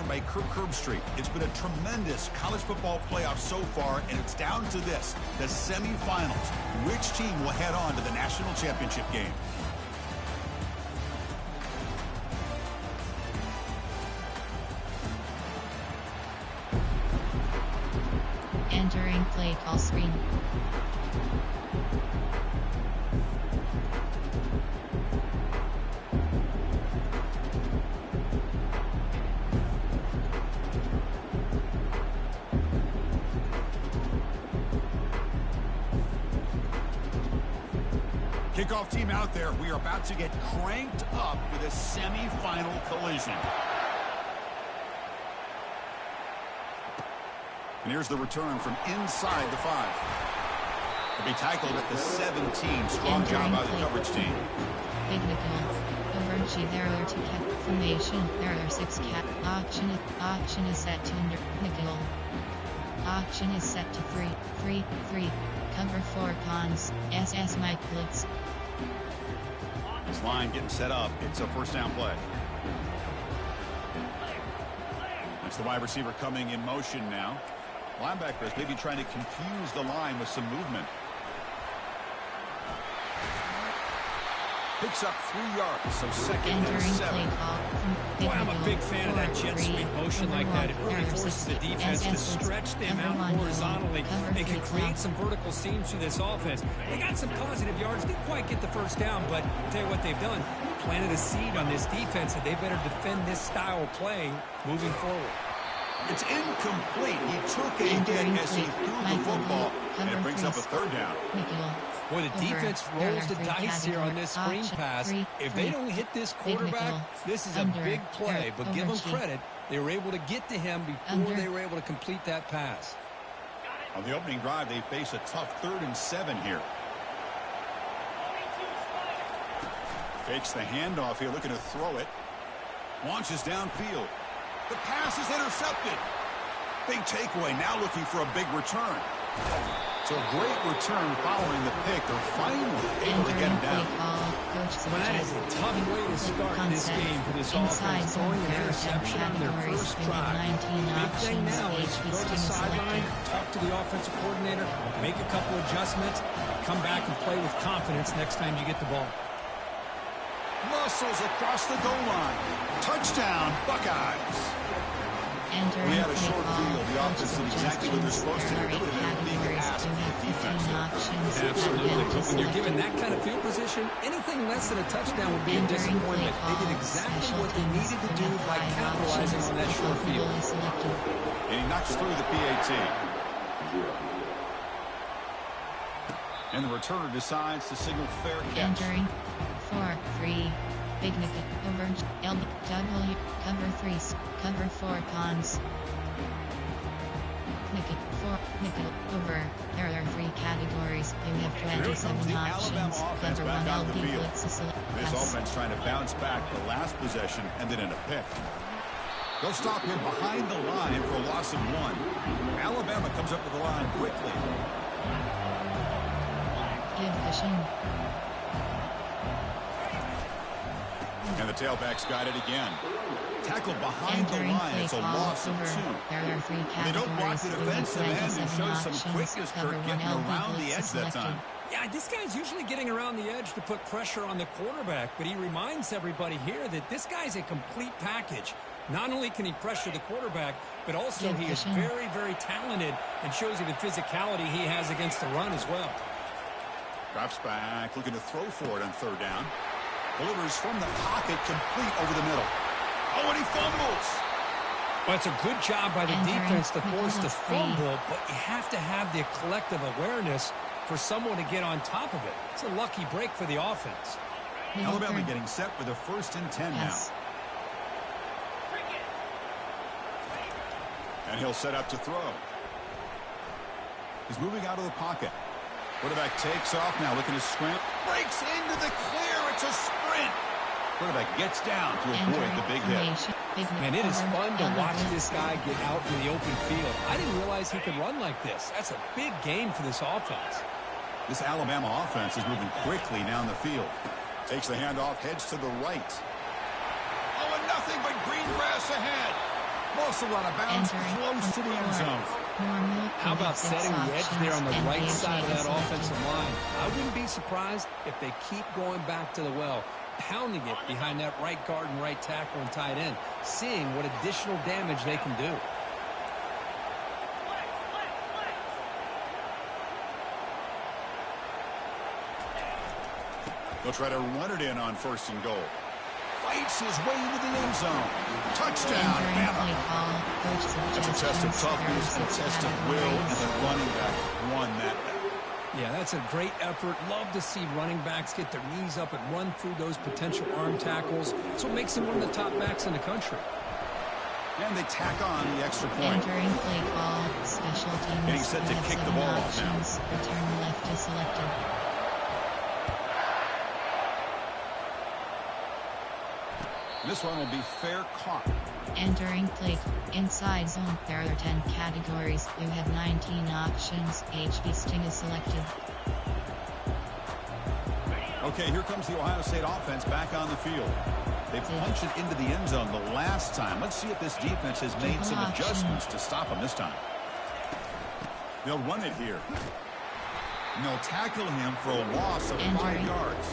by Kirk Herbstreit. It's been a tremendous college football playoff so far, and it's down to this, the semifinals. Which team will head on to the national championship game? Entering play call screen. Kickoff team out there. We are about to get cranked up with a semifinal collision. And here's the return from inside the 5. He'll be tackled at the 17. Strong job by the coverage team. Big nickel. Overchi there are 2 cat formation. There are 6 cat. Auction is set to under nickel. Auction is set to 3. Cover 4 cons. SS Mike Blitz. This line getting set up. It's a first down play. That's the wide receiver coming in motion now. Linebackers maybe trying to confuse the line with some movement. Picks up 3 yards, so second and 7. Boy, I'm a big fan of that jet sweep motion like that. It really forces the defense to stretch them out horizontally. They can create some vertical seams through this offense. They got some positive yards. Didn't quite get the first down, but I'll tell you what they've done. Planted a seed on this defense that they better defend this style of playing moving forward. It's incomplete. He took a hit as he threw the football, and it brings up a 3rd down. Boy, the defense rolls the dice here on this screen pass. If they don't hit this quarterback, this is a big play. But give them credit. They were able to get to him before they were able to complete that pass. On the opening drive, they face a tough 3rd and 7 here. Fakes the handoff here, looking to throw it. Launches downfield. The pass is intercepted. Big takeaway, now looking for a big return. So a great return following the pick. They're finally able to get him down. Well, that is a tough way to start this game for this offense. Throwing an interception on their first drive. Big thing now is go to the sideline, talk to the offensive coordinator, make a couple adjustments, come back and play with confidence next time you get the ball. Muscles across the goal line. Touchdown, Buckeyes. We had a short field. The offense did exactly what they're supposed to do. They would have been being asked for the defense. Absolutely. But when you're given that kind of field position, anything less than a touchdown would be a disappointment. They did exactly what they needed to do by capitalizing on that short field. And he knocks through the PAT. And the returner decides to signal fair catch. Entering 4-3. Big nickel over LW cover 3 cover 4 cons. Nickel over. There are 3 categories. You have 27 options. Cover 1 LB blitz select. This offense trying to bounce back the last possession and then in a pick. They'll stop him behind the line for a loss of 1. Alabama comes up with the line quickly. Give fishing. And the tailback's got it again. Tackled behind the line. It's a loss of 2. There are 3 categories. They don't block the defensive end and show some quickness, Kirk, getting around the edge that time. Yeah, this guy's usually getting around the edge to put pressure on the quarterback, but he reminds everybody here that this guy's a complete package. Not only can he pressure the quarterback, but also he is very, very talented and shows you the physicality he has against the run as well. Drops back, looking to throw for it on 3rd down. Delivers from the pocket, complete over the middle. Oh, and he fumbles. Well, it's a good job by the defense to force the fumble, but you have to have the collective awareness for someone to get on top of it. It's a lucky break for the offense. Alabama getting set for the 1st and 10 now. And he'll set up to throw. He's moving out of the pocket. Quarterback takes off now, looking to scramble. Breaks into the clear. It's a sprint. Quarterback gets down to avoid the big hit. Man, it is fun to watch this guy get out in the open field. I didn't realize he could run like this. That's a big game for this offense. This Alabama offense is moving quickly down the field. Takes the handoff, heads to the right. Oh, and nothing but green grass ahead. More also out of bounds, close to the end zone. How about setting the edge there on the right side of that offensive line? I wouldn't be surprised if they keep going back to the well, pounding it behind that right guard and right tackle and tight end, seeing what additional damage they can do. They'll try to run it in on 1st and goal. Fights his way into the end zone. Touchdown, Bama. That's a test of toughness and a test of will, and the running back won that battle. Yeah, that's a great effort. Love to see running backs get their knees up and run through those potential arm tackles. That's what makes him one of the top backs in the country. And they tack on the extra point. Entering play call, special teams. Getting set to kick the ball off now. Return left is selected. This one will be fair caught. Entering play inside zone. There are 10 categories. You have 19 options. HB Sting is selected. Okay, here comes the Ohio State offense back on the field. They punched it into the end zone the last time. Let's see if this defense has made some adjustments to stop them this time. They'll run it here. And they'll tackle him for a loss of 5 yards.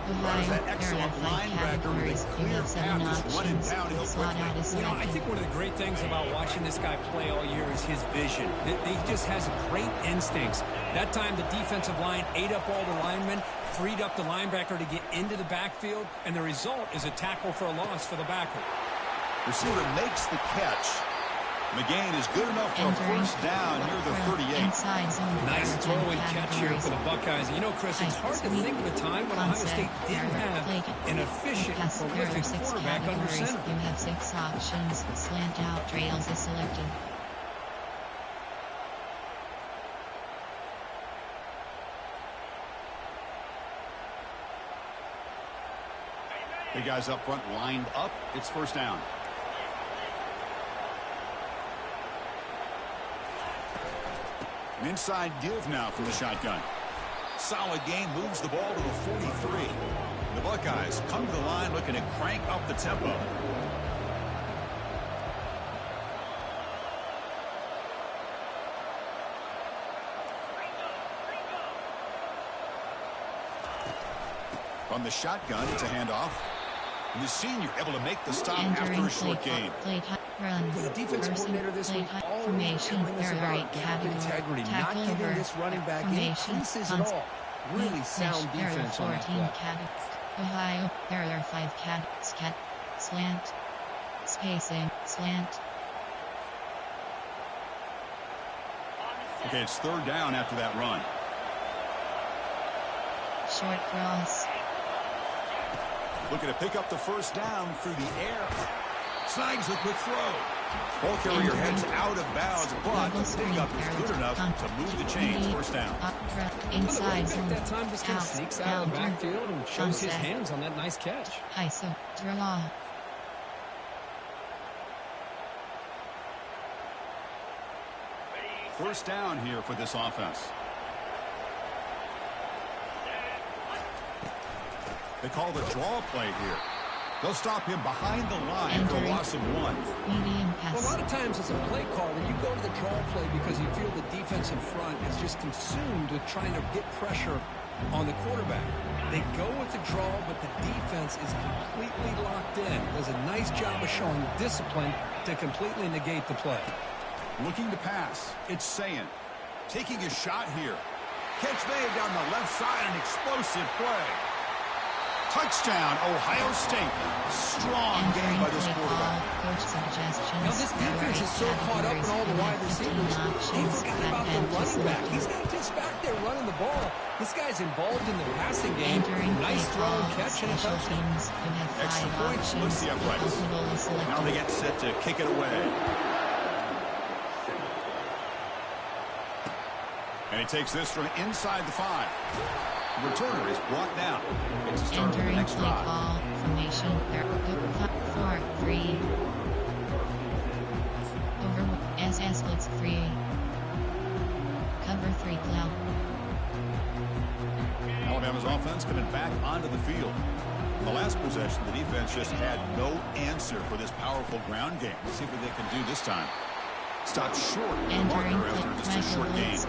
There's that excellent linebacker with a clear path just running downhill quickly. You know, I think one of the great things about watching this guy play all year is his vision. He just has great instincts. That time the defensive line ate up all the linemen, freed up the linebacker to get into the backfield, and the result is a tackle for a loss for the backer. Receiver makes the catch. McGain is good enough for a first down near the 38. Nice throw and catch here for the Buckeyes. You know, Chris, it's hard to think of a time when Ohio State didn't have an efficient and prolific quarterback under center. You have 6 options. Slant out trails is selected. The guys up front lined up. It's first down. An inside give now from the shotgun. Solid gain, moves the ball to the 43. The Buckeyes come to the line looking to crank up the tempo. From the shotgun, it's a handoff. And the senior able to make the stop after a short gain. For the defense coordinator this week, all formation, there are integrity, not giving this running back any pieces at all. Really sound defense on that play. Ohio, there are 5 cats. Slant. Spacing. Slant. Okay, it's 3rd down after that run. Short cross. Looking to pick up the first down through the air. Snags a quick throw. Ball carrier heads out of bounds, but the pickup is good enough to move the chains. First down. Inside zone. That time just kind of sneaks out of the backfield and shows his hands on that nice catch. ISO. Draw. First down here for this offense. They call the draw play here. They'll stop him behind the line for a loss of 1. Well, a lot of times as a play caller, you go to the draw play because you feel the defensive front is just consumed with trying to get pressure on the quarterback. They go with the draw, but the defense is completely locked in. Does a nice job of showing discipline to completely negate the play. Looking to pass. It's Sayin. Taking a shot here. Catch made down the left side, an explosive play. Touchdown, Ohio State. Strong game by this quarterback. Now, this defense is so caught up in all the wide receivers, they forgot about the running back. He's not just back there running the ball. This guy's involved in the passing game. Nice throw and catch and a touchdown. Extra point splits the uprights. Now they get set to kick it away. And he takes this from inside the 5. The returner is brought down. It's a start of the next drive. Ball formation. 4-3. Over SS splits free. Cover 3 cloud. Alabama's offense coming back onto the field. In the last possession, the defense just had no answer for this powerful ground game. Let's see what they can do this time. Stopped short of the marker after just a short gain.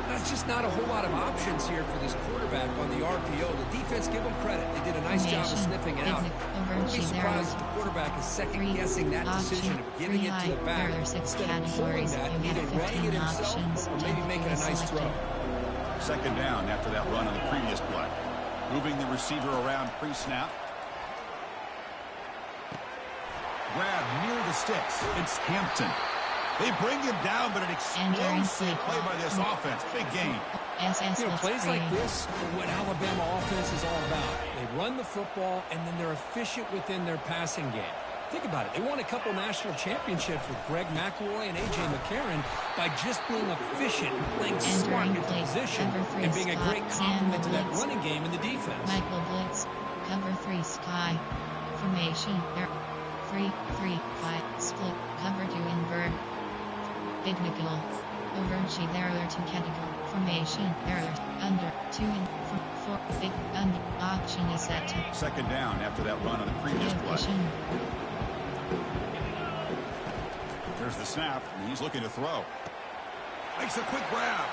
That's just not a whole lot of options here for this quarterback on the RPO. The defense, give them credit. They did a nice job of sniffing it out. Wouldn't be surprised if the quarterback is second-guessing that decision of giving it to the back instead of pulling that, either running it himself or maybe making a nice throw. Second down after that run on the previous play. Moving the receiver around pre-snap. Grab near the sticks. It's Hampton. They bring him down, but an explosive play by this offense. Big gain. Plays like this are what Alabama offense is all about. They run the football, and then they're efficient within their passing game. Think about it. They won a couple national championships with Greg McElroy and A.J. McCarron by just being efficient and playing smart at the position and being a great complement to that running game in the defense. Michael Blitz, cover 3 Sky. Formation, 3-3-5, split, cover 2 invert. Big nickel. Overchi, there are 2 category. Formation, there are under 2 and 4. Big under. Option is set to. Second down after that run on the previous play. There's the snap, and he's looking to throw. Makes a quick grab.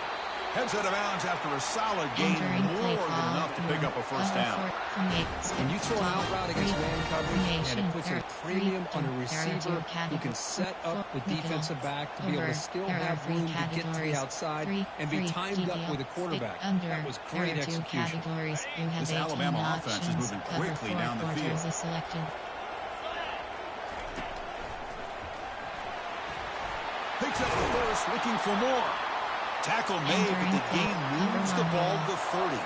Heads out of bounds after a solid gain, more than enough to pick up a first down. When you throw an out route against man coverage, and it puts a premium on a receiver who can set up the defensive back to be able to still have room to get to the outside and be timed up with a quarterback. That was great execution. This Alabama offense is moving quickly down the field. Picks up the first, looking for more. Tackle made, but the game moves the ball to 30.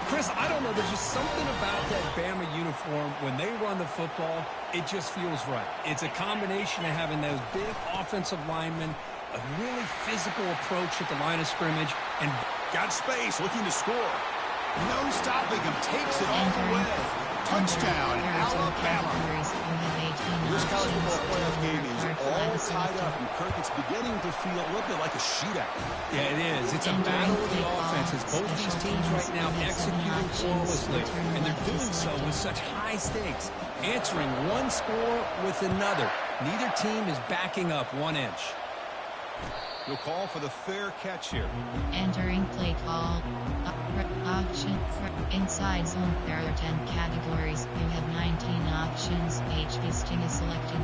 Chris, I don't know. There's just something about that Bama uniform. When they run the football, it just feels right. It's a combination of having those big offensive linemen, a really physical approach at the line of scrimmage, and got space, looking to score. No stopping him. Takes it all the way. Touchdown, Alabama. This college football playoff game is all tied up, and Kirk, it's beginning to feel a little bit like a shootout. Yeah, it is. It's a battle of the offenses. Both these teams right now executing flawlessly, and they're doing so with such high stakes, answering one score with another. Neither team is backing up 1 inch. You'll call for the fair catch here. Entering play call. Option. Inside zone. There are 10 categories. You have 19 options. HB Sting is selected.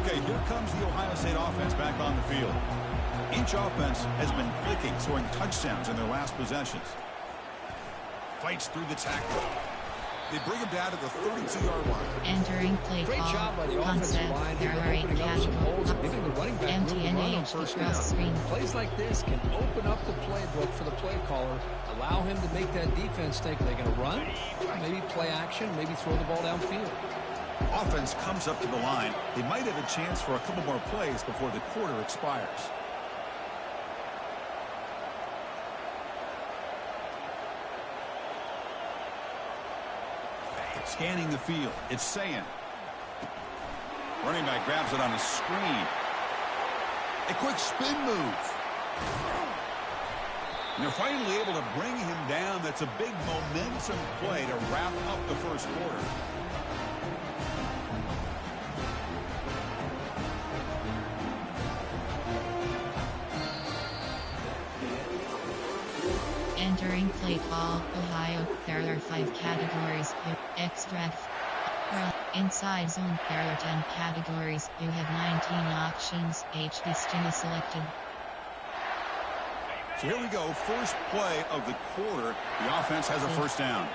Okay, here comes the Ohio State offense back on the field. Each offense has been clicking, scoring touchdowns in their last possessions. Fights through the tackle. They bring him down to the 32-yard line. Entering play Great call. job by the offensive line here, opening up some holes and giving the running back room to run on first down. Plays like this can open up the playbook for the play caller, allow him to make that defense think they're going to run, maybe play action, maybe throw the ball downfield. Offense comes up to the line. They might have a chance for a couple more plays before the quarter expires. Scanning the field. It's Sayin. Running back grabs it on a screen. A quick spin move. And they're finally able to bring him down. That's a big momentum play to wrap up the first quarter. Entering play call. Ohio. There are 5 categories. Extract. Inside zone. There are 10 categories. You have 19 options. HB Sting is selected. So here we go. First play of the quarter. The offense has a first down.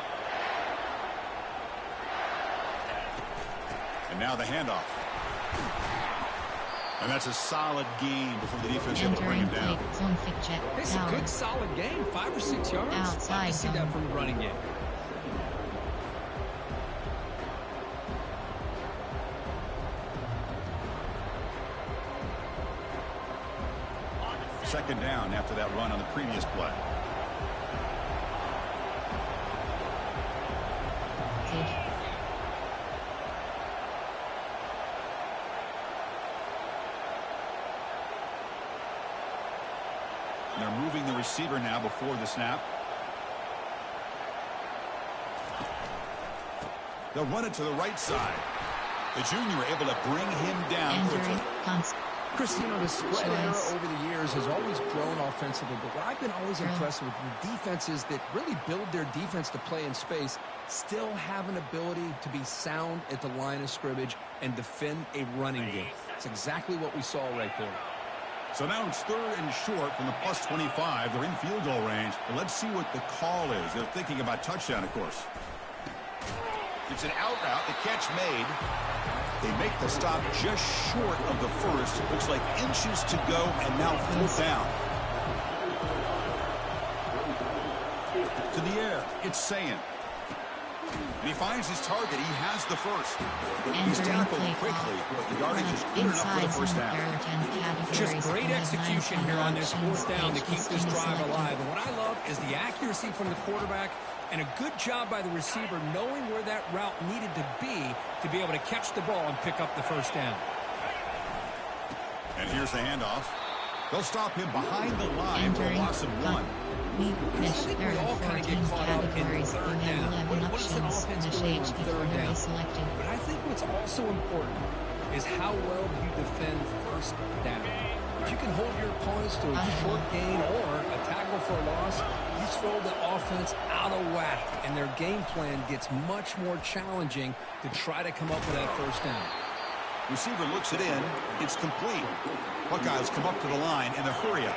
And now the handoff. And that's a solid gain before the defense able to bring him down. It's a good solid gain, 5 or 6 yards. Outside Love to see that from the running game. Second down after that run on the previous play. receiver now before the snap. They'll run it to the right side. The junior able to bring him down quickly. Christina, the spread era over the years has always grown offensively, but what I've been always impressed with the defenses that really build their defense to play in space still have an ability to be sound at the line of scrimmage and defend a running game. That's exactly what we saw right there. So now it's 3rd and short from the plus 25. They're in field goal range. But let's see what the call is. They're thinking about touchdown, of course. It's an out route. The catch made. They make the stop just short of the first. Looks like inches to go, and now 4th down. To the air. It's Sayin. And he finds his target. He has the first. He's tackled quickly, but the yardage is good enough for the first down. Just great execution here on this 4th down to keep this drive alive. And what I love is the accuracy from the quarterback and a good job by the receiver knowing where that route needed to be able to catch the ball and pick up the first down. And here's the handoff. They'll stop him behind the line for a loss of 1. I think we all kind of get caught up in 3rd down. What does an offense do on 3rd down? But I think what's also important is how well you defend 1st down. If you can hold your opponents to a short gain or a tackle for a loss, you throw the offense out of whack, and their game plan gets much more challenging to try to come up with that 1st down. Receiver looks it in. It's complete. Buckeyes come up to the line in a hurry up.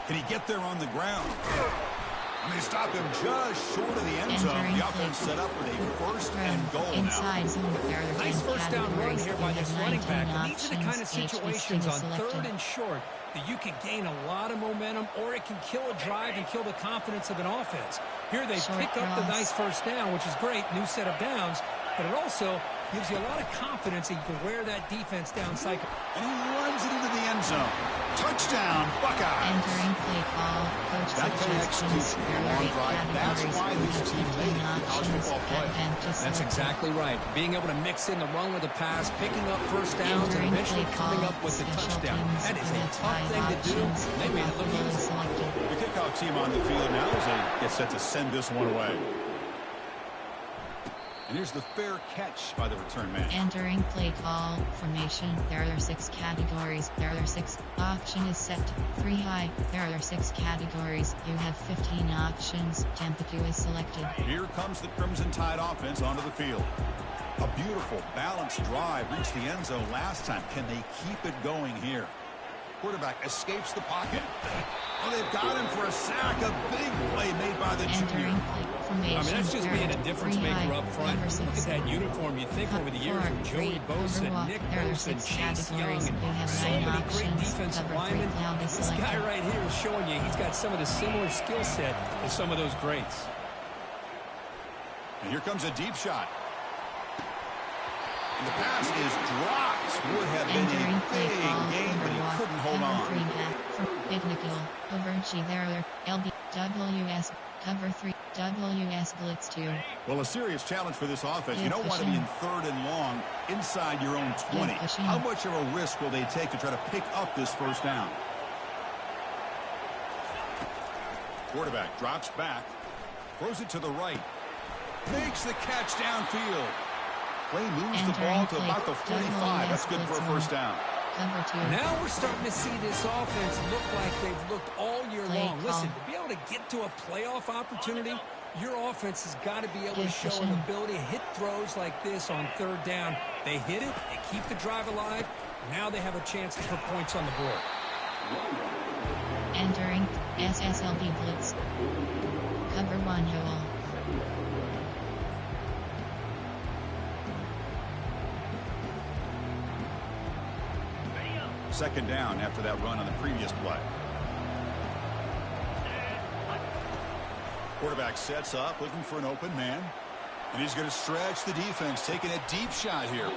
Can he get there on the ground? And they stop him just short of the end zone. The offense set up with a 1st and goal now. Nice 1st down run here by this running back. And these are the kind of situations on 3rd and short that you can gain a lot of momentum, or it can kill a drive and kill the confidence of an offense. Here they pick up the nice 1st down, which is great, new set of downs, but it also gives you a lot of confidence that you can wear that defense down cycle. And he runs it into the end zone. Touchdown, Buckeyes. Entering play call, coach that kind of execution in a long drive, that's why this team made it in college football play. That's exactly right. Being able to mix in the run with the pass, picking up 1st downs, and eventually coming up with the touchdown. That is a tough thing to do. They made it look easy. The kickoff team on the field now as they get set to send this one away. And here's the fair catch by the return man. Entering play call formation. There are 6 categories. There are 6. Option is set to 3 high. There are 6 categories. You have 15 options. Tempo is selected. Here comes the Crimson Tide offense onto the field. A beautiful, balanced drive reached the end zone last time. Can they keep it going here? Quarterback escapes the pocket. Oh, they've got him for a sack. A big play made by the junior. I mean, that's just being a difference maker up front. Look at that uniform. You think over the years with Joey Bosa, Nick Bosa, Chase Young, and so many great defensive linemen. This guy right here is showing you he's got some of the similar skill set as some of those greats. And here comes a deep shot. And the pass is dropped. Would have been a big game, but he couldn't hold on. Big nickel. Over G there. LB. WS. Cover 3. WS blitz 2. Well, a serious challenge for this offense. You don't want to be in 3rd and long inside your own 20. How much of a risk will they take to try to pick up this 1st down? Quarterback drops back. Throws it to the right. Makes the catch downfield. Play moves the ball to about the 45. That's good for a 1st down. Now we're starting to see this offense look like they've looked all year long. Listen, to be able to get to a playoff opportunity, your offense has got to be able to show an ability to hit throws like this on 3rd down. They hit it, they keep the drive alive. Now they have a chance to put points on the board. Entering SSLB blitz. Cover 1 hole. Second down after that run on the previous play. Quarterback sets up, looking for an open man. And he's going to stretch the defense, taking a deep shot here.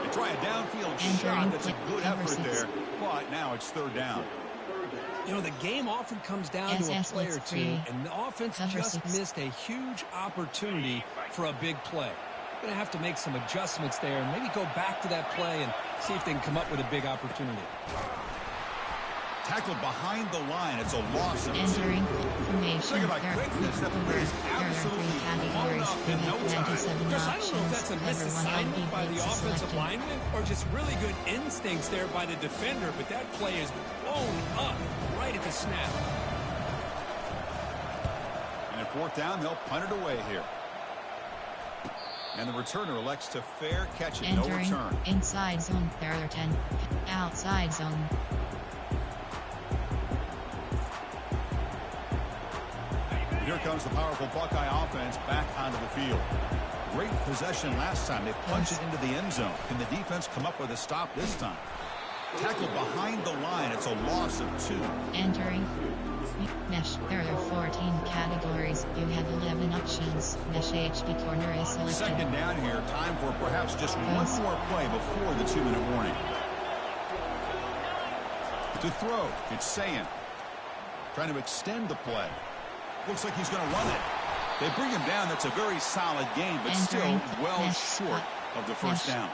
They try a downfield shot. That's a good effort there. But now it's 3rd down. You know, the game often comes down to a play or two, and the offense just missed a huge opportunity for a big play. Going to have to make some adjustments there and maybe go back to that play and see if they can come up with a big opportunity. Tackled behind the line. It's a loss of 2. Entering formation. Look at my quickness. That play is absolutely blown up in no time. Chris, I don't know if that's a misassignment by the offensive lineman or just really good instincts there by the defender, but that play is blown up right at the snap. And at 4th down, they'll punt it away here. And the returner elects to fair catch it. No return. Inside zone. There are 10. Outside zone. Here comes the powerful Buckeye offense back onto the field. Great possession last time. They punched it into the end zone. Can the defense come up with a stop this time? Tackled behind the line. It's a loss of 2. Entering mesh. There are 14 categories. You have 11 options. Mesh HB corner is selected. 2nd down here. Time for perhaps just one more play before the 2-minute warning. To throw. It's Sayin. Trying to extend the play. Looks like he's going to run it. They bring him down. That's a very solid game, but still well short of the first down.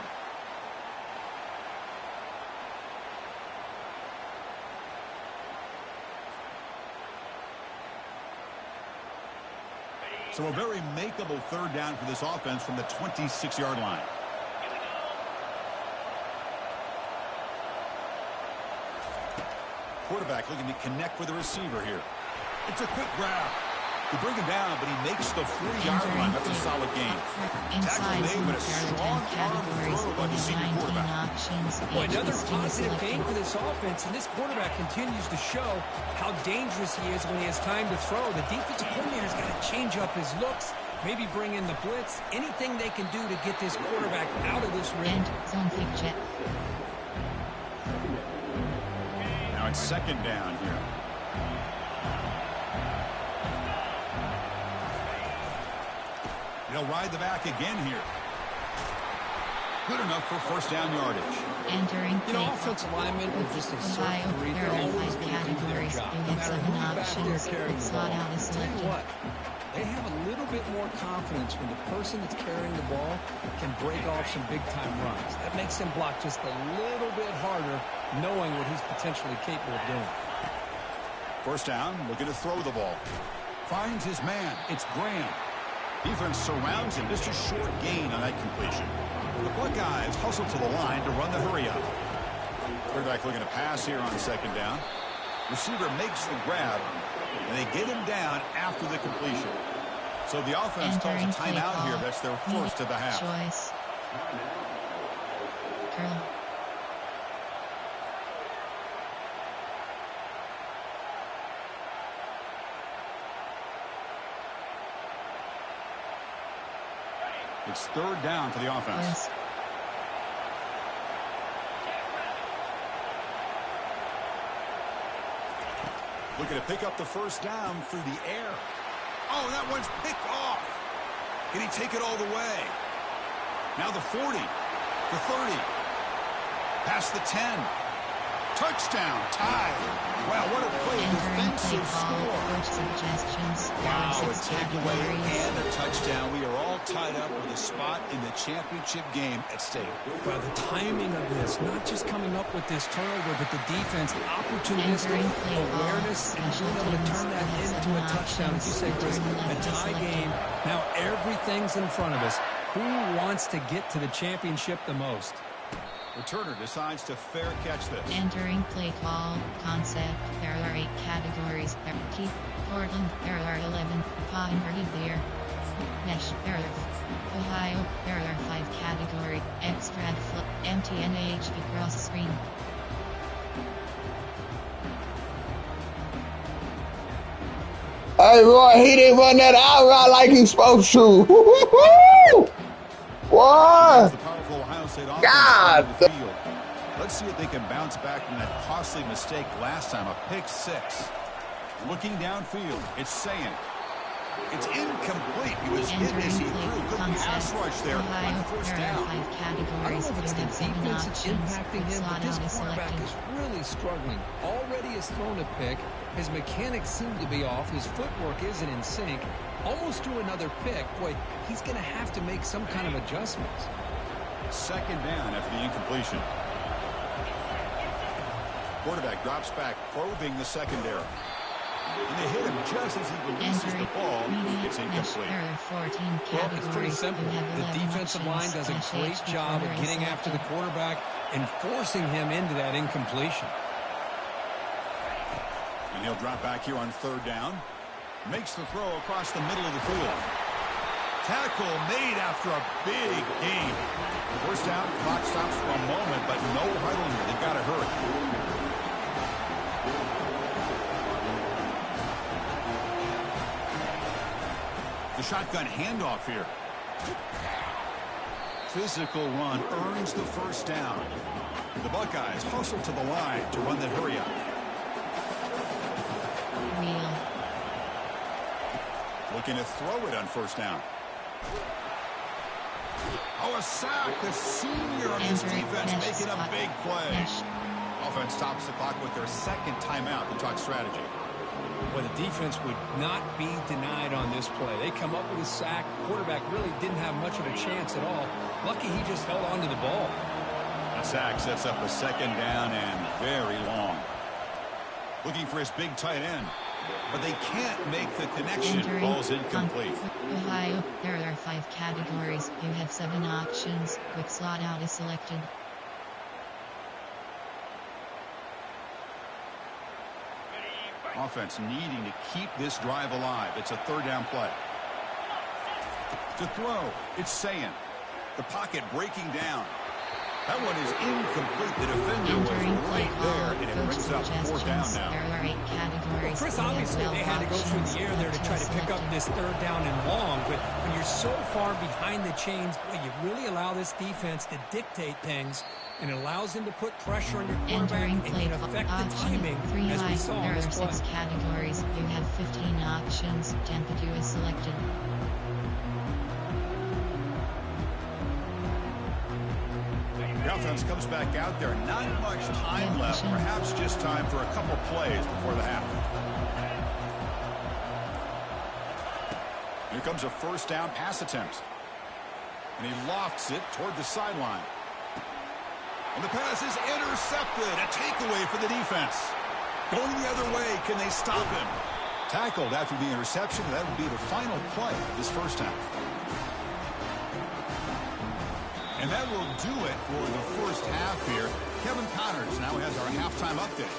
So a very makeable 3rd down for this offense from the 26-yard line. Quarterback looking to connect with the receiver here. It's a quick grab. They bring him down, but he makes the 3-yard line. That's a solid gain. Tackle made, but a strong arm throw by the senior quarterback. Boy, another positive gain for this offense, and this quarterback continues to show how dangerous he is when he has time to throw. The defensive coordinator's got to change up his looks, maybe bring in the blitz, anything they can do to get this quarterback out of this ring. Zone kick check. Now it's 2nd down here. He'll ride the back again here. Good enough for 1st down yardage. Entering offensive linemen are just a certain breed. They're always going to do their job. No matter who's back there carrying the ball. Tell you what, they have a little bit more confidence when the person that's carrying the ball can break off some big-time runs. That makes him block just a little bit harder, knowing what he's potentially capable of doing. 1st down, looking to throw the ball. Finds his man. It's Graham. Defense surrounds him. Just a short gain on that completion. The Buckeyes hustle to the line to run the hurry-up. Quarterback looking to pass here on 2nd down. Receiver makes the grab, and they get him down after the completion. So the offense calls a timeout here. That's their 1st of the half. Choice. Curl. It's 3rd down for the offense. Looking to pick up the 1st down through the air. Oh, that one's picked off. Can he take it all the way? Now the 40, the 30, past the 10. Touchdown, tied. Wow, what a play. Defensive score. Wow, a takeaway and a touchdown. We are all tied up with a spot in the championship game at stake. Well, the timing of this, not just coming up with this turnover, but the defense, opportunistic awareness, and being able to turn that into a touchdown. As you say, Chris, a tie game. Now everything's in front of us. Who wants to get to the championship the most? Returner decides to fair catch this. Entering play call concept. There are 8 categories. Keith, Portland. There are 11. Converted there. Mesh. There are Ohio. There are 5 category. Extra flip. MTNH cross screen. Hey, boy, he didn't run that out right like he's supposed to. What? God. Let's see if they can bounce back from that costly mistake last time, a pick 6. Looking downfield, it's Sayin. It's incomplete. He was hit as he threw. Good pass rush there on the first down. I don't know if it's the defense that's impacting him, but this quarterback is really struggling. Already has thrown a pick. His mechanics seem to be off. His footwork isn't in sync. Almost threw another pick. Boy, he's going to have to make some kind of adjustments. Second down after the incompletion. Quarterback drops back, probing the secondary. And they hit him just as he releases the ball. It's incomplete. Well, it's pretty simple. The defensive line does a great job of getting after the quarterback and forcing him into that incompletion. And he'll drop back here on third down. Makes the throw across the middle of the field. Tackle made after a big gain. First down, clock stops for a moment, but no huddle here. They've got to hurry. The shotgun handoff here. Physical run earns the first down. The Buckeyes hustle to the line to run the hurry up. Looking to throw it on first down. Oh, a sack. The senior of this defense making a big play. Offense stops the clock with their second timeout to talk strategy. Well, the defense would not be denied on this play. They come up with a sack. Quarterback really didn't have much of a chance at all. Lucky he just held on to the ball. A sack sets up a second down and very long. Looking for his big tight end. But they can't make the connection. Ball's incomplete. Ohio, there are 5 categories. You have 7 options. Quick slot out is selected. Offense needing to keep this drive alive. It's a third down play. To throw, it's Sayin. The pocket breaking down. That one is incomplete. The defender was right there, and it brings up fourth down now. There are 8 categories. Well, Chris, obviously they had to go through the air there to try to pick up this third down and long, but when you're so far behind the chains, boy, you really allow this defense to dictate things, and it allows them to put pressure on your quarterback and can affect the timing, as we saw in this play. There are 6 categories. You have 15 options. Temperature is selected. The offense comes back out there. Not much time left. Perhaps just time for a couple plays before the half. Here comes a first down pass attempt. And he lofts it toward the sideline. And the pass is intercepted. A takeaway for the defense. Going the other way. Can they stop him? Tackled after the interception. That would be the final play of this first half. And that will do it for the first half here. Kevin Connors now has our halftime update.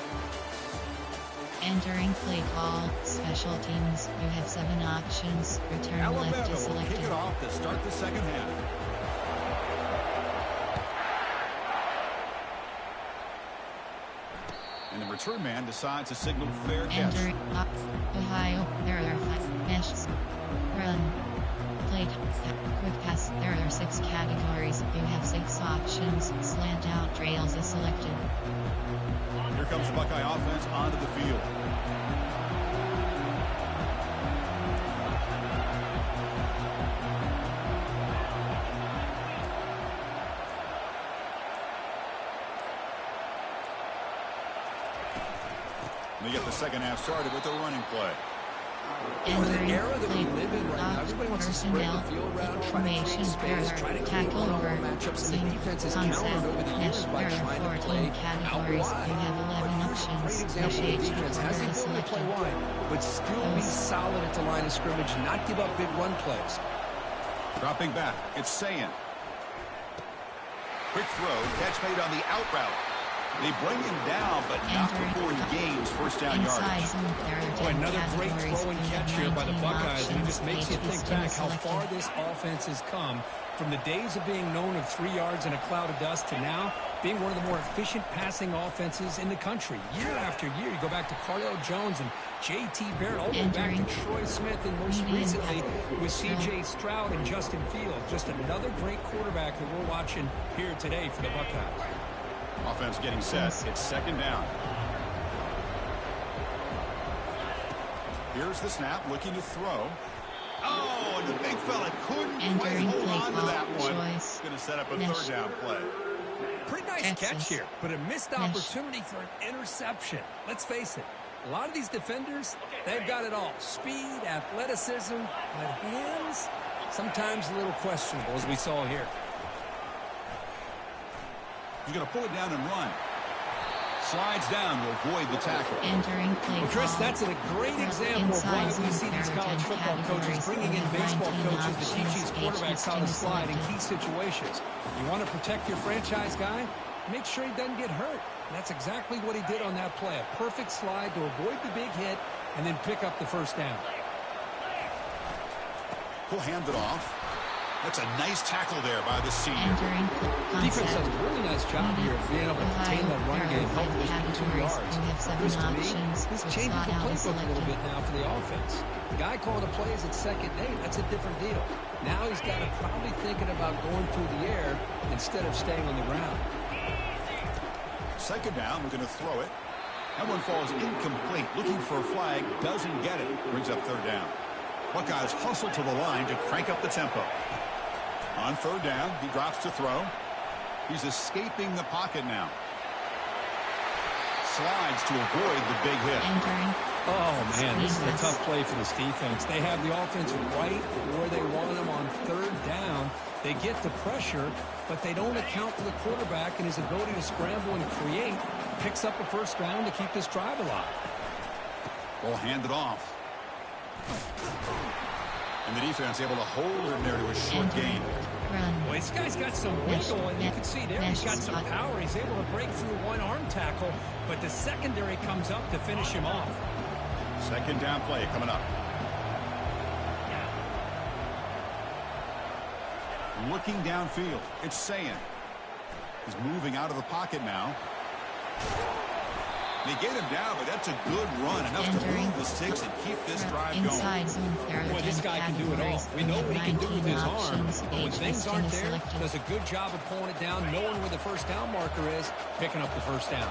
Entering play call, special teams. You have 7 options. Return Alabama left is will selected. kick it off to start the second half. And the return man decides to signal fair catch. Entering Ohio, there are 5 meshes. Run. Play. Quick pass. There are 6 categories. You have 6 options. Slant out trails is selected. Here comes the Buckeye offense onto the field. They get the second half started with a running play. In the era that we live in right now, everybody wants to spread the field around, try to create space, try to create one-on-one matchups, and the defense has countered over the years by trying to play out wide. Here's a great example of the defense has the ability to play wide, but still be solid at the line of scrimmage, not give up big run plays. Dropping back, it's Sayin. Quick throw, catch made on the out route. They bring him down, but not before he gains first down yardage. Boy, another great throw and catch here by the Buckeyes, and it just makes you think back how far this offense has come from the days of being known of 3 yards in a cloud of dust to now being one of the more efficient passing offenses in the country. Year after year, you go back to Cardale Jones and J.T. Barrett, all the way back to Troy Smith, and most recently with C.J. Stroud and Justin Fields. Just another great quarterback that we're watching here today for the Buckeyes. Offense getting set. It's second down. Here's the snap, looking to throw. Oh, and the big fella couldn't quite hold on to that one. Going to set up a third down play. Pretty nice catch here, but a missed opportunity for an interception. Let's face it, a lot of these defenders, they've got it all. Speed, athleticism, but hands, sometimes a little questionable, as we saw here. He's going to pull it down and run. Slides down to avoid the tackle. Entering play well, Chris, that's a great example of why we see these college football coaches bringing in baseball coaches to teach these quarterbacks how to slide in key situations. You want to protect your franchise guy? Make sure he doesn't get hurt. And that's exactly what he did on that play. A perfect slide to avoid the big hit and then pick up the first down. He'll hand it off. That's a nice tackle there by the senior. Defense does a really nice job here of being able to contain that run game, help those 2 yards. Chris, to me, this changes the playbook a little bit now for the offense. The guy calling the plays at 2nd and 8, that's a different deal. Now he's got to probably thinking about going through the air instead of staying on the ground. 2nd down, we're going to throw it. That one falls incomplete. Looking for a flag, doesn't get it. Brings up 3rd down. Buckeyes hustle to the line to crank up the tempo. On 3rd down, he drops to throw. He's escaping the pocket now. Slides to avoid the big hit. Oh, man, this is a tough play for this defense. They have the offense right where they want them on 3rd down. They get the pressure, but they don't account for the quarterback and his ability to scramble and create. Picks up a 1st down to keep this drive alive. Ball handed off. And the defense able to hold him there to a short gain. Well, this guy's got some wiggle, and you can see there he's got some power. He's able to break through one arm tackle, but the secondary comes up to finish him off. 2nd down play coming up. Looking downfield. It's Sayin. He's moving out of the pocket now. They get him down, but that's a good run. Enough to move the sticks and keep this drive going. Boy, this guy can do it all. We know what he can do with his arm. But when things aren't there, does a good job of pulling it down, knowing where the 1st down marker is, picking up the 1st down.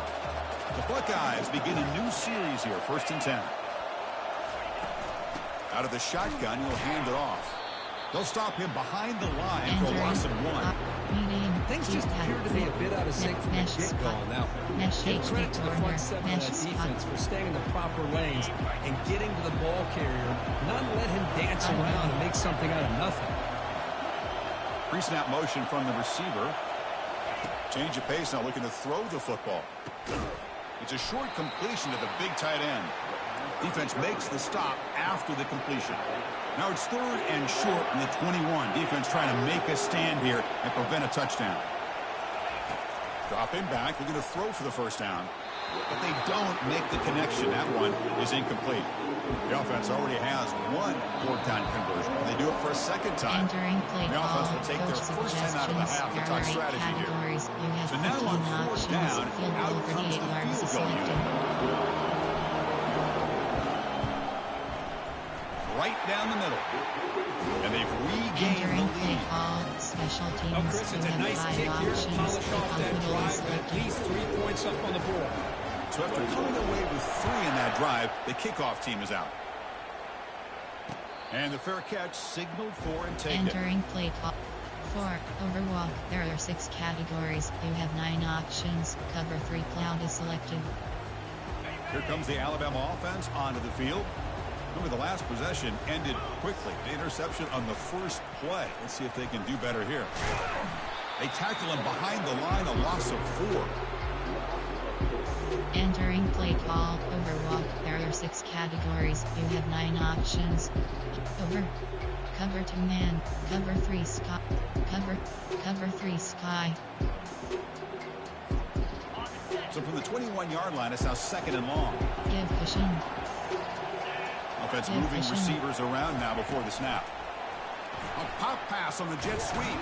The Buckeyes begin a new series here, 1st and 10. Out of the shotgun, he'll hand it off. They'll stop him behind the line for a loss of 1. Things just appear to be a bit out of sync from the get-go on that one. Give credit to the front 7 of that defense for staying in the proper lanes and getting to the ball carrier, not let him dance around and make something out of nothing. Pre-snap motion from the receiver. Change of pace now, looking to throw the football. It's a short completion to the big tight end. Defense makes the stop after the completion. Now it's 3rd and short in the 21. Defense trying to make a stand here and prevent a touchdown. Drop him back. They're going to throw for the 1st down. But they don't make the connection. That one is incomplete. The offense already has 1 4th down conversion. They do it for a 2nd time. The offense will take their first 10 out of the half to talk strategy here. So now on 4th down, out comes the field goal unit. Right down the middle. And they've regained the lead. Oh, Chris, it's a nice kick here to polish off that drive. At least 3 points up on the board. So after coming away with 3 in that drive, the kickoff team is out. And the fair catch signaled for and taken. Entering play call. 4. Overwalk. There are 6 categories. You have 9 options. Cover 3 cloud is selected. Here comes the Alabama offense onto the field. Remember, the last possession ended quickly. The interception on the first play. Let's see if they can do better here. They tackle him behind the line, a loss of 4. Entering play call. Overwalk. There are 6 categories. You have 9 options. Over. Cover 2 man. Cover 3 sky. Cover 3 sky. So from the 21-yard line, it's now 2nd and long. Give cushion. Offense moving receivers around now before the snap. A pop pass on the jet sweep.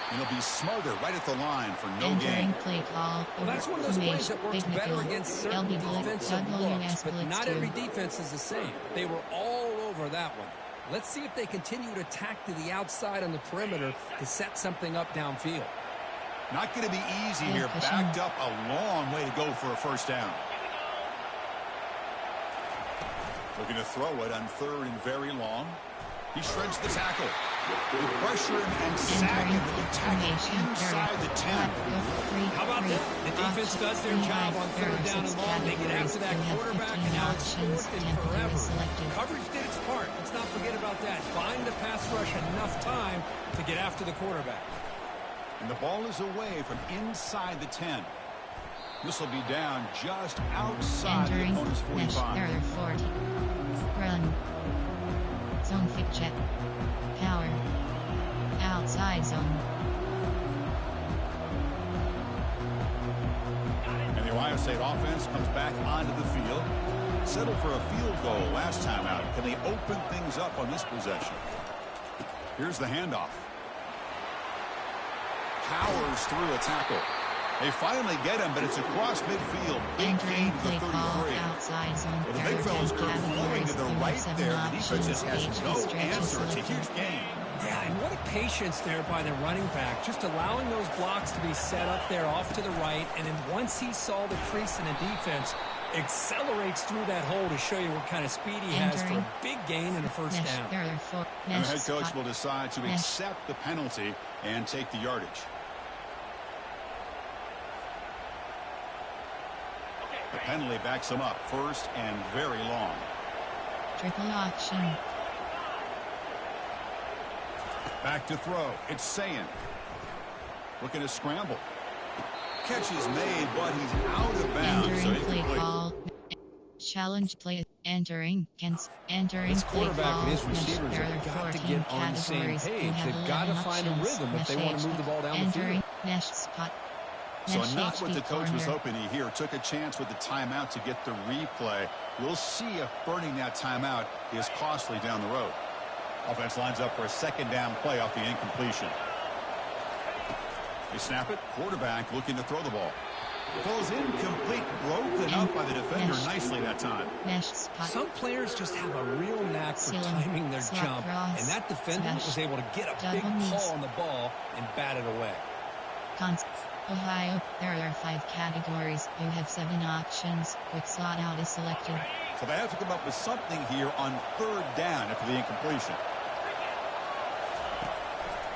And he'll be smothered right at the line for no gain. Play call. Well, that's one of those plays that works better against certain defensive looks, but not every defense is the same. They were all over that one. Let's see if they continue to tack to the outside on the perimeter to set something up downfield. Not going to be easy here. Backed up a long way to go for a 1st down. Looking to throw it on 3rd and very long. He shreds the tackle. They pressure him and sack him with the tackle inside the 10. How about that? The defense does their job on third down and long. They get after that quarterback, and now it's fourth and forever. Coverage did its part. Let's not forget about that. Bind the pass rush enough time to get after the quarterback. And the ball is away from inside the 10. This will be down just outside the opponent's 45. Error 40. Run. Zone fit check. Power. Outside zone. And the Ohio State offense comes back onto the field. Settled for a field goal last time out. Can they open things up on this possession? Here's the handoff. Powers through a tackle. They finally get him, but it's across midfield. Big gain to the 33. Well, the big fella's flowing to the right there. The defense just has no answer. It's a huge gain. Yeah, and what a patience there by the running back. Just allowing those blocks to be set up there off to the right. And then once he saw the crease in the defense, accelerates through that hole to show you what kind of speed he has for a big gain and a first down. And the head coach will decide to accept the penalty and take the yardage. The penalty backs him up first and very long. Triple option. Back to throw. It's Sayin. Looking to scramble. Catch is made, but he's out of bounds. Entering play call. Challenge play. Entering. Entering play call. And his receivers have got to get on the same page. They've got to find a rhythm if they want to move the ball down the field. Next spot. So not what the coach was hoping to hear. Took a chance with the timeout to get the replay. We'll see if burning that timeout is costly down the road. Offense lines up for a second down play off the incompletion. They snap it. Quarterback looking to throw the ball. Falls incomplete. Broken up by the defender nicely that time. Some players just have a real knack for timing their jump. And that defender was able to get a big paw on the ball and bat it away. Ohio, there are 5 categories. You have 7 options. Quick slot out is selected. So they have to come up with something here on third down after the incompletion.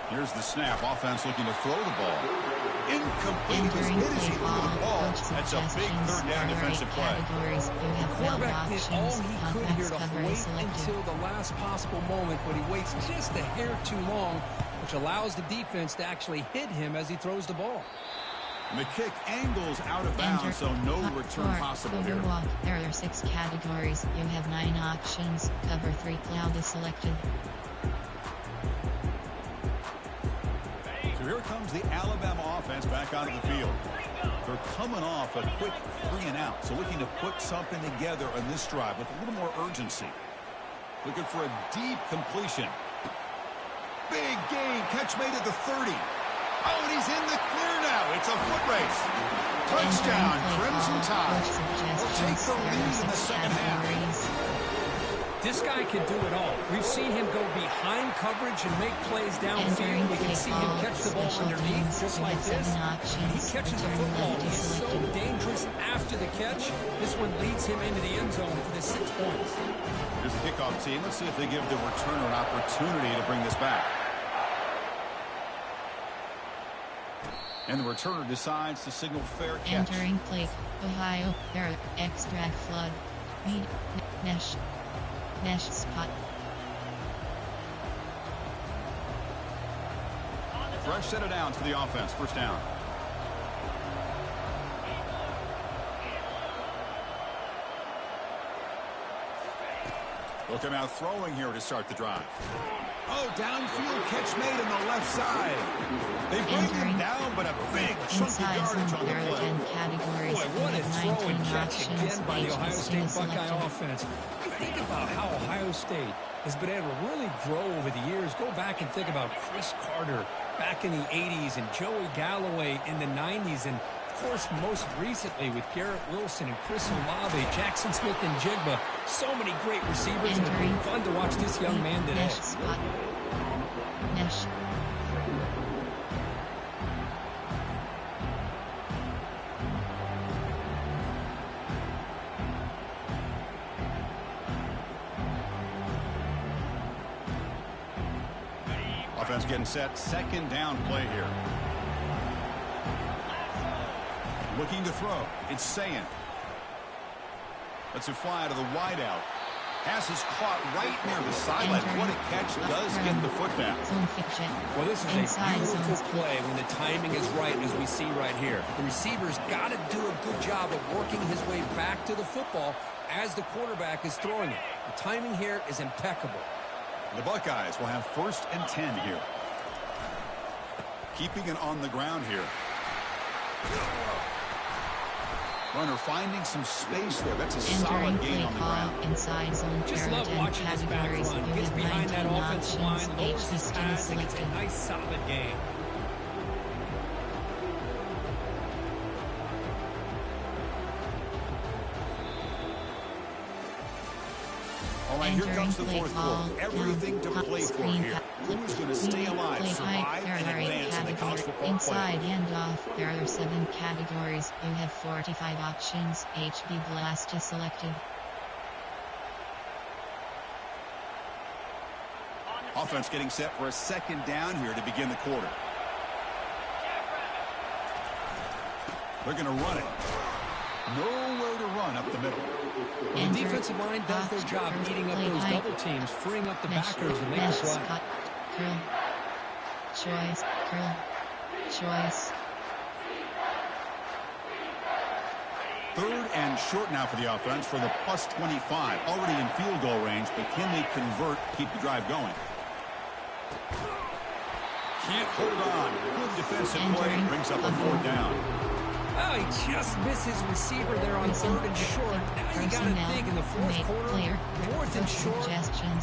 Here's the snap. Offense looking to throw the ball. Incomplete. As hit as he threw the ball. That's a big third down defensive play. The quarterback did all he could here to wait until the last possible moment, but he waits just a hair too long, which allows the defense to actually hit him as he throws the ball. And the kick angles out of bounds, so no return possible here. There are 6 categories. You have 9 options. Cover 3 cloud is selected. So here comes the Alabama offense back onto the field. They're coming off a quick 3-and-out, so looking to put something together on this drive with a little more urgency. Looking for a deep completion. Big gain. Catch made at the 30. Oh, and he's in the clear now. It's a foot race. Touchdown, Crimson Tide. They'll take the lead in the second half. This guy can do it all. We've seen him go behind coverage and make plays downfield. We can see him catch the ball underneath just like this. When he catches the football, he's so dangerous after the catch. This one leads him into the end zone for the 6 points. Here's the kickoff team. Let's see if they give the returner an opportunity to bring this back. And the returner decides to signal fair catch. Entering play, Ohio, there are extract flood. Mesh spot. Fresh set of downs for the offense. First down. They'll come out throwing here to start the drive. Oh, downfield catch made on the left side. They bring him down, but a big chunk of yardage on the play. Boy, what a throw and catch again by the Ohio State Buckeye offense. You think about how Ohio State has been able to really grow over the years. Go back and think about Chris Carter back in the 80s and Joey Galloway in the 90s. And, of course, most recently with Garrett Wilson and Chris Olave, Jackson Smith and Jigba. So many great receivers, and it's been fun to watch this young man today. Mesh. Offense getting set. Second down play here. Looking to throw. It's Sayin. Lets it fly to the wideout. Pass is caught right near the sideline. What a catch. Does get the foot back. Well, this is a beautiful play when the timing is right, as we see right here. The receiver's got to do a good job of working his way back to the football as the quarterback is throwing it. The timing here is impeccable. The Buckeyes will have 1st and 10 here. Keeping it on the ground here. Runner finding some space there. That's a solid gain on the ground. Inside zone. Just love watching this back run. Gets behind that offensive line, lowers his pass, and it's a nice solid gain. All right, here comes the 4th quarter. Everything to play for here. Who's going to stay alive, survive, and advance in the college football inside and off. There are 7 categories. You have 45 options. HB Blast is selected. Offense getting set for a 2nd down here to begin the quarter. They're going to run it. Nowhere to run up the middle. Well, the defensive line does their job eating up those double teams, freeing up the backers to make the play. Curl. Choice. Curl. Choice. 3rd and short now for the offense for the plus 25. Already in field goal range, but can they convert, keep the drive going? Can't hold on. Good defensive play. Brings up a 4th down. Oh, he just missed his receiver there on 3rd and short. Now you got to think in the 4th quarter, 4th and short,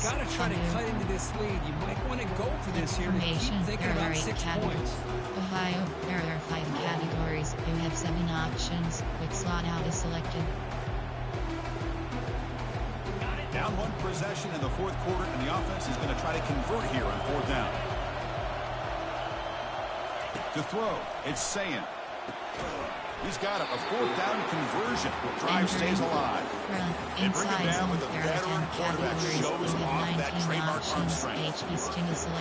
got to try to cut into this lead. You might want to go for this here to keep thinking about 6 points. Ohio, there are 5 categories. You have 7 options. Quick slot out is selected. Down 1 possession in the 4th quarter, and the offense is going to try to convert here on 4th down. To throw, it's Sayin. He's got it, a 4th down conversion. Drive stays alive. They bring him down with a veteran quarterback. Shows off that trademark arm strength.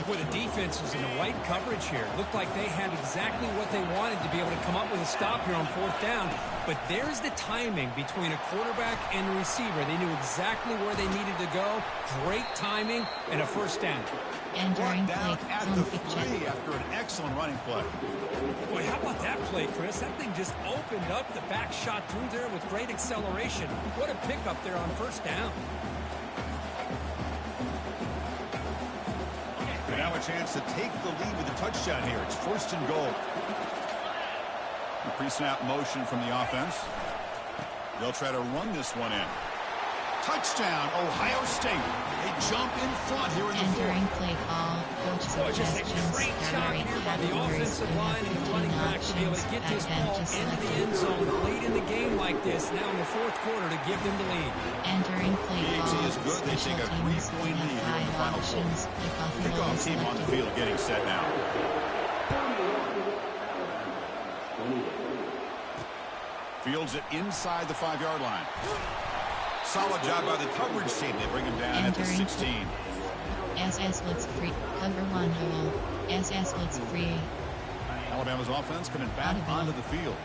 Well, the defense was in the white coverage here. Looked like they had exactly what they wanted to be able to come up with a stop here on 4th down. But there's the timing between a quarterback and a receiver. They knew exactly where they needed to go. Great timing and a 1st down. Entering down play at the 3 after an excellent running play. Boy, how about that play, Chris? That thing just opened up. The back shot through there with great acceleration. What a pickup there on 1st down. And now a chance to take the lead with a touchdown here. It's 1st and goal. The pre-snap motion from the offense. They'll try to run this one in. Touchdown, Ohio State. They jump in front here in the 4th. Entering play call. Coach Just a great job here by the offensive line and the running back to be able to get this ball into the end zone late in the game like this, now in the 4th quarter, to give them the lead. Entering play The call. is good. They take a 3-point lead here in the final quarter. Kickoff team on the field getting set now. Fields it inside the 5-yard line. Solid job by the coverage team. They bring him down at the 16. SS splits free. Cover 1 hole. SS splits free. Alabama's offense coming back onto the field.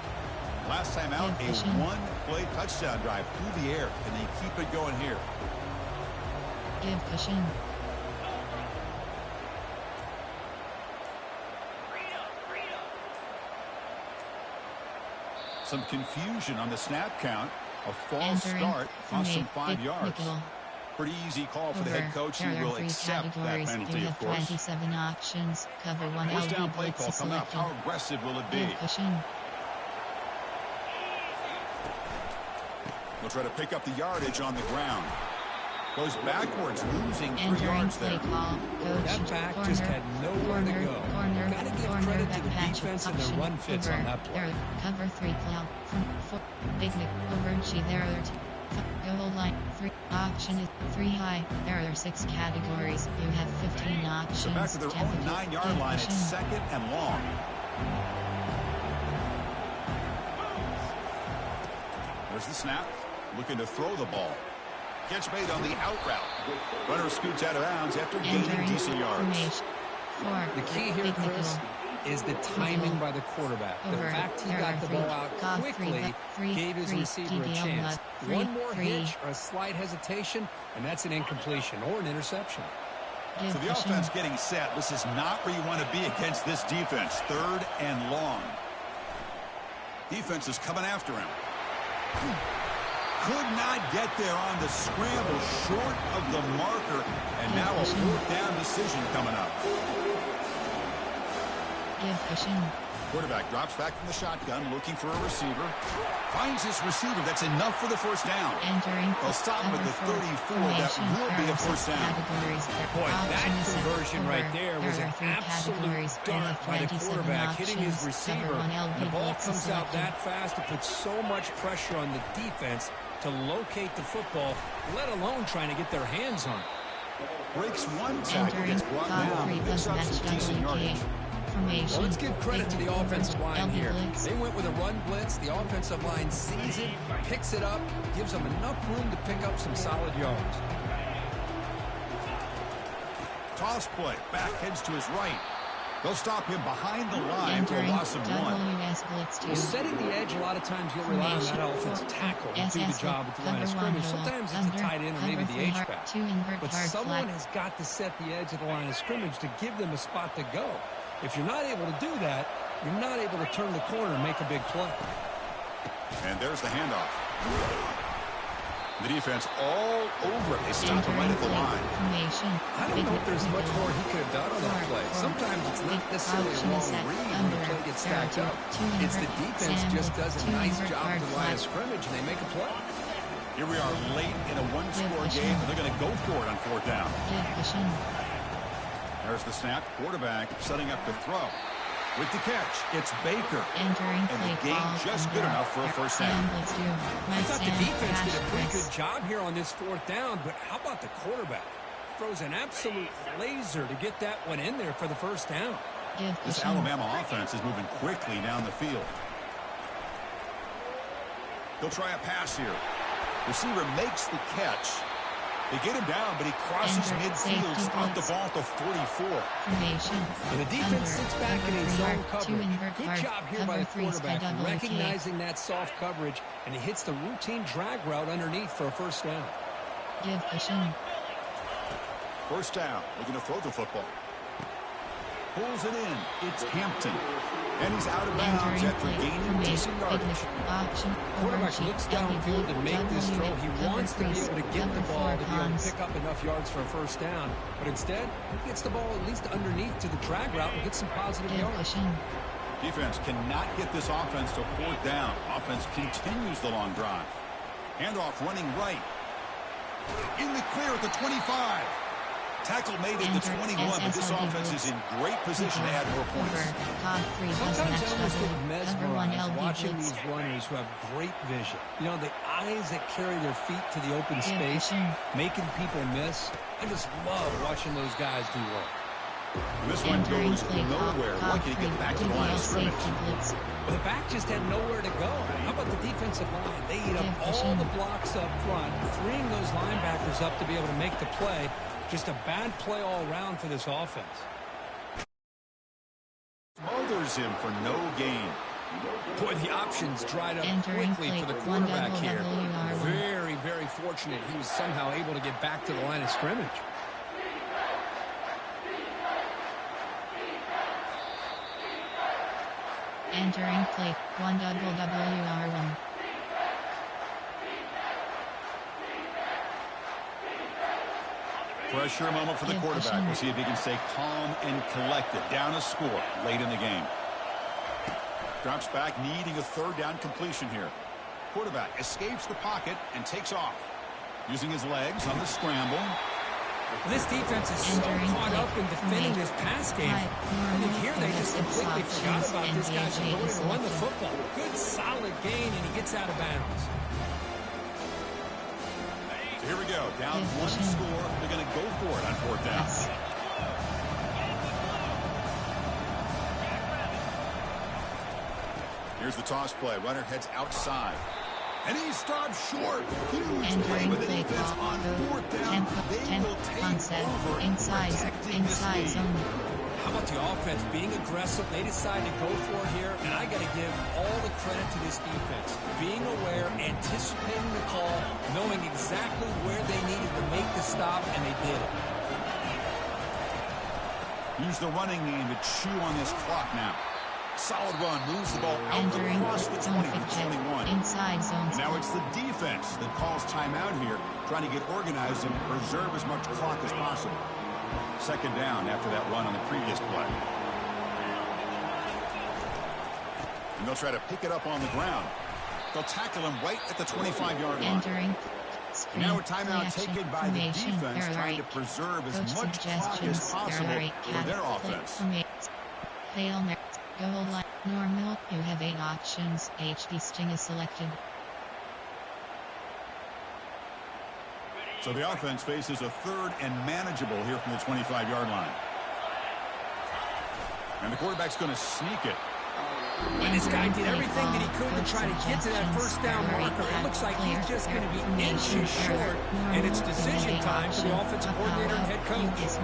Last time out, a 1-play touchdown drive through the air, and they keep it going here. Give cushion. Some confusion on the snap count. A false start cost some 5 yards. Pretty easy call for the head coach, who will accept that penalty, of course. 27 options. Cover 1 First down LB play call blitz coming up. selected. How aggressive will it be? Give cushion. They'll try to pick up the yardage on the ground. Goes backwards, losing 3 Entering yards play there. call. Coach, That back corner, just had nowhere to go. Corner, Gotta give corner, credit to back the patch, defense and option, their run fits over, on that play. there, cover 3 cloud, four, big Nick, over, G, there, goal line, 3, option is 3 high, there are 6 categories, you have 15 options. So back to their own 9-yard line, it's 2nd and long. There's the snap, looking to throw the ball. Catch made on the out route. Runner scoots out of bounds after gaining decent yards. The key here, Chris, is the timing by the quarterback. The fact he got the ball out quickly gave his receiver a chance. One more hitch or a slight hesitation, and that's an incompletion or an interception. So the offense getting set. This is not where you want to be against this defense. 3rd and long. Defense is coming after him. Could not get there on the scramble, short of the marker, and now a 4th down decision coming up. Quarterback drops back from the shotgun, looking for a receiver. Finds his receiver. That's enough for the 1st down. They'll stop him at the 34. That will be a 1st down. Boy, that conversion right there was an absolute dart by the quarterback, hitting his receiver. And the ball comes out that fast. It puts so much pressure on the defense to locate the football, let alone trying to get their hands on it. Breaks one tackle, gets brought down, picks up some decent yardage. Well, let's give credit to the offensive line here. They went with a run blitz. The offensive line sees it, picks it up, gives them enough room to pick up some solid yards. Toss play. Back heads to his right. They'll stop him behind the line for a loss of 1. Well, setting the edge, a lot of times you'll rely on that offensive tackle to do the job at the line of scrimmage. Sometimes it's the tight end or maybe the H-back. But someone has got to set the edge of the line of scrimmage to give them a spot to go. If you're not able to do that, you're not able to turn the corner and make a big play. And there's the handoff. The defense all over it. They stop him right at the line. I don't know if there's much more he could have done on that play. Sometimes it's not necessarily a wrong read when the play gets stacked up. It's the defense just does a nice job at the line of scrimmage, and they make a play. Here we are late in a 1-score game, and they're going to go for it on 4th down. There's the snap. Quarterback setting up to throw. With the catch, it's Baker. And the gain just good enough for a 1st down. I thought the defense did a pretty good job here on this 4th down, but how about the quarterback? Throws an absolute laser to get that one in there for the 1st down. This Alabama offense is moving quickly down the field. He'll try a pass here. Receiver makes the catch. They get him down, but he crosses midfield, out the ball to 44. And the defense sits back in his zone coverage. Good job here by the quarterback, recognizing that soft coverage, and he hits the routine drag route underneath for a 1st down. 1st down, looking to throw the football. Pulls it in. It's Hampton. And he's out of bounds after gaining decent yardage. Quarterback looks downfield to make this throw. He wants to be able to get the ball to be able to pick up enough yards for a 1st down. But instead, he gets the ball at least underneath to the drag route and gets some positive yards. Defense cannot get this offense to 4th down. Offense continues the long drive. Handoff running right. In the clear at the 25. Tackle made at the 21, but this offense is in great position to add more points. Sometimes I almost get mesmerized watching these runners who have great vision. You know, the eyes that carry their feet to the open space, making people miss. I just love watching those guys do work. This one goes nowhere. Lucky to get back to the line of scrimmage. Well, the back just had nowhere to go. How about the defensive line? They eat up all the blocks up front, freeing those linebackers up to be able to make the play. Just a bad play all around for this offense. Smothers him for no gain. Boy, the options dried up quickly for the quarterback here. Very, very fortunate he was somehow able to get back to the line of scrimmage. Entering play, 1WR1. Pressure moment for the quarterback. We'll see if he can stay calm and collected. Down a score late in the game. Drops back, needing a 3rd down completion here. Quarterback escapes the pocket and takes off. Using his legs on the scramble. This defense is so caught up in defending this pass game. I think here they just completely forgot about this guy's ability to run the football. Good, solid gain, and he gets out of bounds. So here we go. Down 1 score. They're going to go for it on 4th down. Here's the toss play. Runner heads outside. And he stops short. Huge play with the defense on 4th down. They will take over inside zone. How about the offense being aggressive? They decide to go for it here, and I got to give all the credit to this defense. Being aware, anticipating the call, knowing exactly where they needed to make the stop, and they did it. Use the running game to chew on this clock now. Solid run, moves the ball out across the 20 to 21. Inside zone. And now it's the defense that calls timeout here, trying to get organized and preserve as much clock as possible. Second down after that run on the previous play. And they'll try to pick it up on the ground. They'll tackle him right at the 25-yard line. Entering. And now a timeout taken by the defense, trying to preserve as much clock as possible for their offense. Hail Mary. Goal line. Normal. You have 8 options. HD Sting is selected. So the offense faces a third and manageable here from the 25-yard line. And the quarterback's going to sneak it. And this guy did everything that he could to try to get to that first down marker. It looks like he's just going to be inches short, and it's decision time for the offensive coordinator and head coach.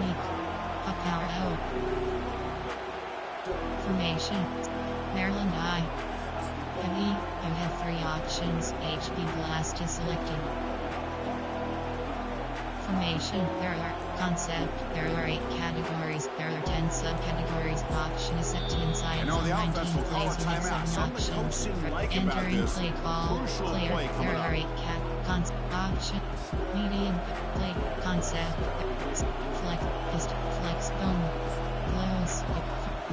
Formation. Maryland I. Heavy. You have 3 options. HB Blast is selected. Formation. There are concept. There are 8 categories. There are 10 subcategories. Option is set to inside. And on the offense will call a timeout. Something the coach didn't like about this. Play call. Crucial play coming there up. are 8 concept. Option. Medium. Play. Concept. Flex. Bone. Close.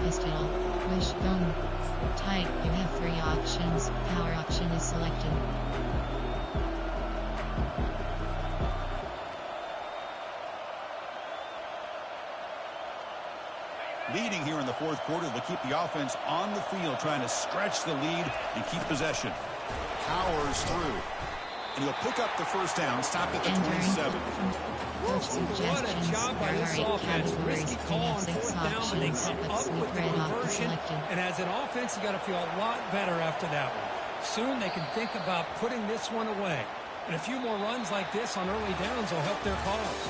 Pistol. Wishbone. Type. You have 3 options. Power option is selected. Leading here in the fourth quarter, they'll keep the offense on the field, trying to stretch the lead and keep possession. Powers through. And he'll pick up the first down, stop at the 27. What a job by this offense. Risky call on fourth down, but they come up with the conversion. And as an offense, you got to feel a lot better after that one. Soon they can think about putting this one away. And a few more runs like this on early downs will help their cause.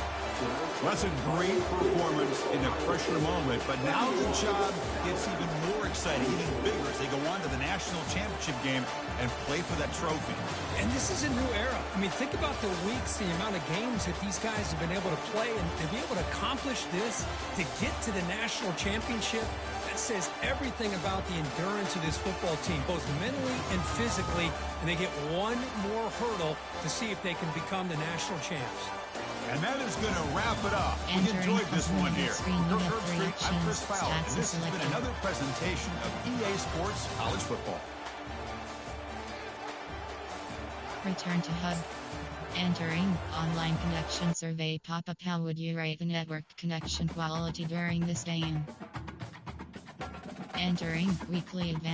Well, that's a great performance in a pressure moment, but now the job gets even more exciting, even bigger as they go on to the national championship game and play for that trophy. And this is a new era. I mean, think about the weeks, the amount of games that these guys have been able to play, and to be able to accomplish this, to get to the national championship, that says everything about the endurance of this football team, both mentally and physically, and they get one more hurdle to see if they can become the national champs. And that is going to wrap it up. We enjoyed this one here. For Herb Street, I'm Chris Fowler, and this has been another presentation of EA Sports College Football. Return to Hub. Entering online connection survey pop-up. How would you rate the network connection quality during this game? Entering weekly advanced